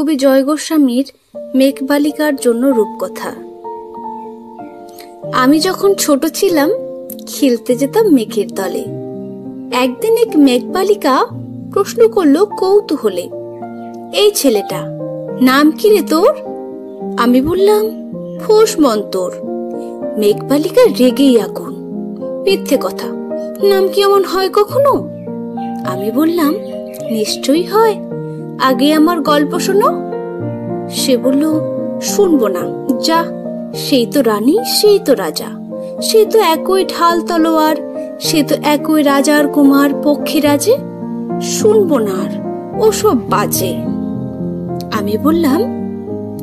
কবি জয় গোস্বামীর মেঘবালিকার জন্য রূপকথা। আমি যখন ছোট ছিলাম খেলতে যেতাম মেঘের দলে। একদিন এক মেঘবালিকা প্রশ্ন করলো কৌতূহলে, এই ছেলেটা নাম কি রে তোর? আমি বললাম ফোঁস মন্তর। মেঘবালিকা রেগেই আগুন, মিথ্যে কথা, নাম কি এমন হয় কখনো? আমি বললাম নিশ্চয়ই হয়, আগে আমার গল্প শোনো। সে বলল শুনবো না, যা, সেই তো রানী, সেই তো রাজা, সে তো একই ঢাল তলোয়ার, সে তো একই রাজার কুমার পক্ষী রাজে, শুনবো না আর, ওসব বাজে। আমি বললাম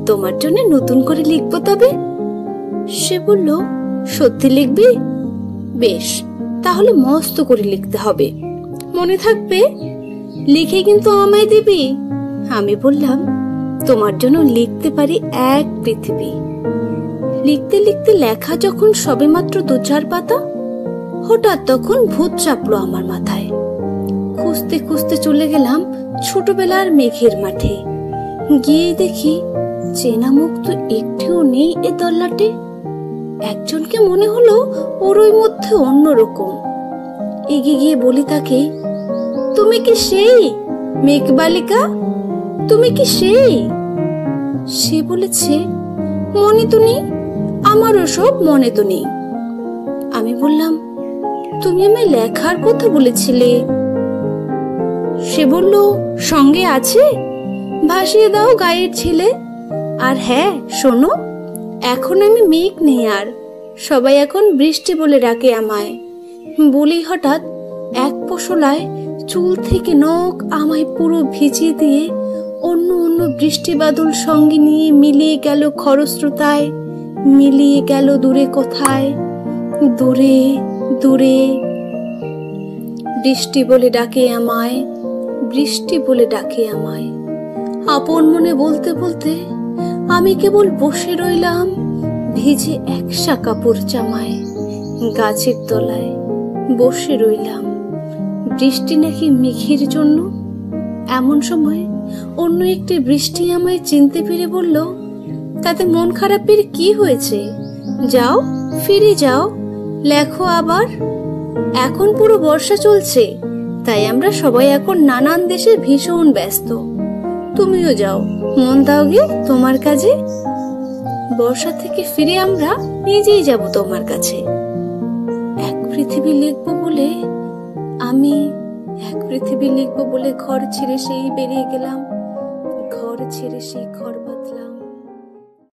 তোমার জন্য নতুন করে লিখবো তবে। সে বলল সত্যি লিখবি? বেশ, তাহলে মস্ত করে লিখতে হবে, মনে থাকবে, লিখে কিন্তু আমায় দিবি। আমি বললাম তোমার জন্য লিখতে পারি এক পৃথিবী। লিখতে লিখতে লেখা যখন সবেমাত্র 2-4 পাতা, হঠাৎ তখন ভূত চাপলো আমার মাথায়। খুঁজতে খুঁজতে চলে গেলাম ছোটবেলার মেঘের মাঠে। গিয়ে দেখি চেনা মুখ তো একটিও নেই এ তল্লাটে। একজনকে মনে হলো ওর ওই মধ্যে অন্যরকম। এগিয়ে গিয়ে বলি তাকে, তুমি কি সেই মেঘবালিকা? তুমি কি সেই? সে বলেছে মনে তো নেই, আমারও সব মনে তো নেই। আমি বললাম তুমি আমায় লেখার কথা বলেছিলে। সে বলল সঙ্গে আছে, ভাসিয়ে দাও গায়ের ছেলে। আর হ্যাঁ শোনো, এখন আমি মেঘ নেই আর, সবাই এখন বৃষ্টি বলে ডাকে আমায়। বলি হঠাৎ এক পশলায় চুল থেকে নখ আমায় পুরো ভিজিয়ে দিয়ে অন্য অন্য বৃষ্টি বাদল সঙ্গে নিয়ে মিলিয়ে গেল খরস্রোতায়, মিলিয়ে গেল দূরে কোথায়, দূরে দূরে। বৃষ্টি বলে ডাকে আমায়, বৃষ্টি বলে ডাকে আমায়। আপন মনে বলতে বলতে আমি কেবল বসে রইলাম ভিজে একসা কাপড় জামায়, গাছের তলায় বসে রইলাম। বৃষ্টি নাকি মেঘের জন্য। এমন সময় অন্য একটি বৃষ্টি আমায় চিনতে পেরে বলল, তাতে মন খারাপের কি হয়েছে? যাও, ফিরে যাও, লেখো আবার। এখন পুরো বর্ষা চলছে, তাই আমরা সবাই এখন নানান দেশে ভীষণ ব্যস্ত। তুমিও যাও, মন দাও গে তোমার কাজে। বর্ষা থেকে ফিরে আমরা নিজেই যাব তোমার কাছে। এক পৃথিবী লিখবো বলে আমি, এক পৃথিবী লিখবো বলে ঘর ছেড়ে সেই বেরিয়ে গেলাম, ঘর ছেড়ে সেই ঘর বাঁধলাম।